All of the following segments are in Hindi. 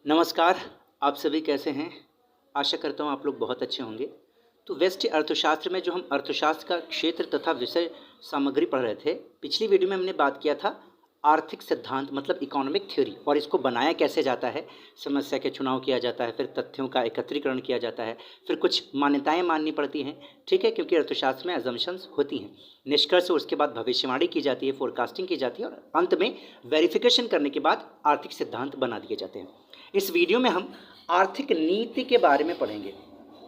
नमस्कार। आप सभी कैसे हैं? आशा करता हूँ आप लोग बहुत अच्छे होंगे। तो व्यष्टि अर्थशास्त्र में जो हम अर्थशास्त्र का क्षेत्र तथा विषय सामग्री पढ़ रहे थे, पिछली वीडियो में हमने बात किया था आर्थिक सिद्धांत मतलब इकोनॉमिक थ्योरी, और इसको बनाया कैसे जाता है। समस्या के चुनाव किया जाता है, फिर तथ्यों का एकत्रीकरण किया जाता है, फिर कुछ मान्यताएं माननी पड़ती हैं, ठीक है, क्योंकि अर्थशास्त्र में अजम्पशंस होती हैं। निष्कर्ष उसके बाद भविष्यवाणी की जाती है, फोरकास्टिंग की जाती है, और अंत में वेरिफिकेशन करने के बाद आर्थिक सिद्धांत बना दिए जाते हैं। इस वीडियो में हम आर्थिक नीति के बारे में पढ़ेंगे,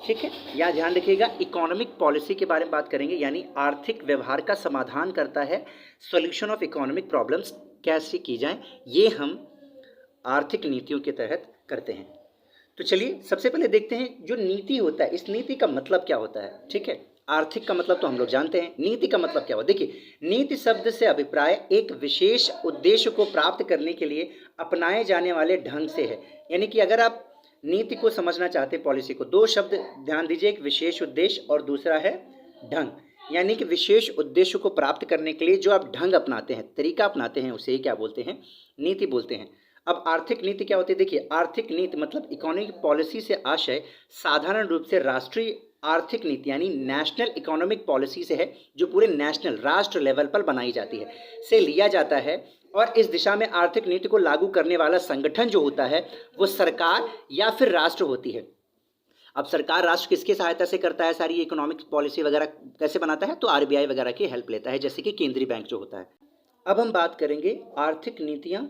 ठीक है। यहाँ ध्यान रखिएगा, इकोनॉमिक पॉलिसी के बारे में बात करेंगे, यानी आर्थिक व्यवहार का समाधान करता है, सॉल्यूशन ऑफ इकोनॉमिक प्रॉब्लम्स कैसे की जाए, ये हम आर्थिक नीतियों के तहत करते हैं। तो चलिए सबसे पहले देखते हैं जो नीति होता है, इस नीति का मतलब क्या होता है, ठीक है। आर्थिक का मतलब तो हम लोग जानते हैं, नीति का मतलब क्या होता है। देखिए, नीति शब्द से अभिप्राय एक विशेष उद्देश्य को प्राप्त करने के लिए अपनाए जाने वाले ढंग से है। यानी कि अगर आप नीति को समझना चाहते हैं, पॉलिसी को, दो शब्द ध्यान दीजिए, एक विशेष उद्देश्य और दूसरा है ढंग। यानी कि विशेष उद्देश्य को प्राप्त करने के लिए जो आप ढंग अपनाते हैं, तरीका अपनाते हैं, उसे क्या बोलते हैं, नीति बोलते हैं। अब आर्थिक नीति क्या होती है? देखिए, आर्थिक नीति मतलब इकोनॉमिक पॉलिसी से आशय साधारण रूप से राष्ट्रीय आर्थिक नीति यानी नेशनल इकोनॉमिक पॉलिसी से है, जो पूरे नेशनल राष्ट्र लेवल पर बनाई जाती है, से लिया जाता है। और इस दिशा में आर्थिक नीति को लागू करने वाला संगठन जो होता है वो सरकार या फिर राष्ट्र होती है। अब सरकार राष्ट्र किसकी सहायता से करता है सारी इकोनॉमिक पॉलिसी वगैरह कैसे बनाता है? तो आरबीआई वगैरह की हेल्प लेता है, जैसे कि केंद्रीय बैंक जो होता है। अब हम बात करेंगे आर्थिक नीतियाँ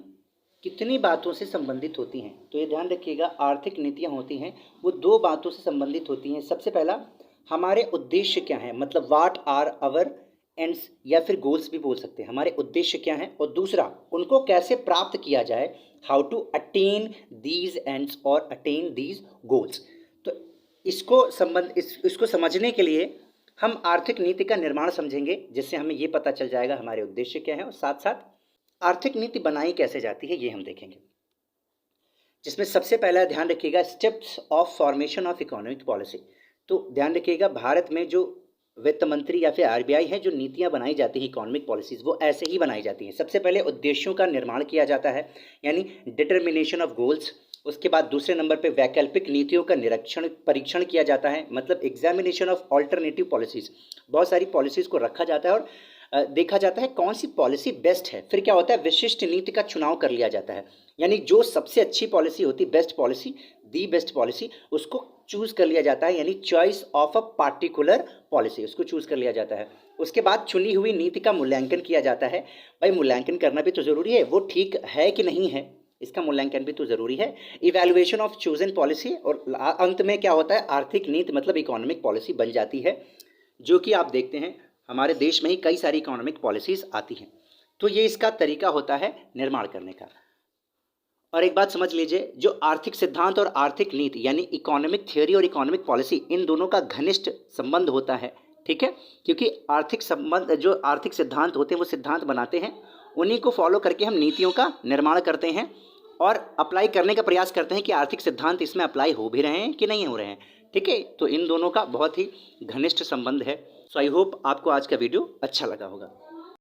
कितनी बातों से संबंधित होती हैं। तो ये ध्यान रखिएगा, आर्थिक नीतियाँ होती हैं वो दो बातों से संबंधित होती हैं। सबसे पहला, हमारे उद्देश्य क्या हैं, मतलब व्हाट आर आवर एंड्स या फिर गोल्स भी बोल सकते हैं, हमारे उद्देश्य क्या हैं। और दूसरा, उनको कैसे प्राप्त किया जाए, how to attain these ends और अटेन दीज गोल्स। तो इसको समझने के लिए हम आर्थिक नीति का निर्माण समझेंगे, जिससे हमें ये पता चल जाएगा हमारे उद्देश्य क्या है, और साथ साथ आर्थिक नीति बनाई कैसे जाती है ये हम देखेंगे। जिसमें सबसे पहला ध्यान रखिएगा, steps of formation of economic policy. तो ध्यान रखिएगा, भारत में जो वित्त मंत्री या फिर आरबीआई है, जो नीतियां बनाई जाती हैं इकोनॉमिक पॉलिसीज, वो ऐसे ही बनाई जाती हैं। सबसे पहले उद्देश्यों का निर्माण किया जाता है, यानी डिटर्मिनेशन ऑफ गोल्स। उसके बाद दूसरे नंबर पे वैकल्पिक नीतियों का परीक्षण किया जाता है, मतलब एग्जामिनेशन ऑफ ऑल्टरनेटिव पॉलिसीज। बहुत सारी पॉलिसीज को रखा जाता है और देखा जाता है कौन सी पॉलिसी बेस्ट है। फिर क्या होता है, विशिष्ट नीति का चुनाव कर लिया जाता है, यानी जो सबसे अच्छी पॉलिसी होती, best policy, the best policy, उसको चूज कर लिया जाता है, यानी choice of a particular policy, उसको चूज कर लिया जाता है। उसके बाद चुनी हुई नीति का मूल्यांकन किया जाता है। भाई मूल्यांकन करना भी तो जरूरी है, वो ठीक है कि नहीं है, इसका मूल्यांकन भी तो जरूरी है। इवैल्यूएशन ऑफ चूजन पॉलिसी, और अंत में क्या होता है, आर्थिक नीति मतलब इकोनॉमिक पॉलिसी बन जाती है, जो कि आप देखते हैं हमारे देश में ही कई सारी इकोनॉमिक पॉलिसीज आती हैं। तो ये इसका तरीका होता है निर्माण करने का। और एक बात समझ लीजिए, जो आर्थिक सिद्धांत और आर्थिक नीति यानी इकोनॉमिक थ्योरी और इकोनॉमिक पॉलिसी, इन दोनों का घनिष्ठ संबंध होता है, ठीक है। क्योंकि जो आर्थिक सिद्धांत होते हैं वो सिद्धांत बनाते हैं, उन्हीं को फॉलो करके हम नीतियों का निर्माण करते हैं और अप्लाई करने का प्रयास करते हैं कि आर्थिक सिद्धांत इसमें अप्लाई हो भी रहे हैं कि नहीं हो रहे हैं, ठीक है। तो इन दोनों का बहुत ही घनिष्ठ संबंध है। सो आई होप आपको आज का वीडियो अच्छा लगा होगा।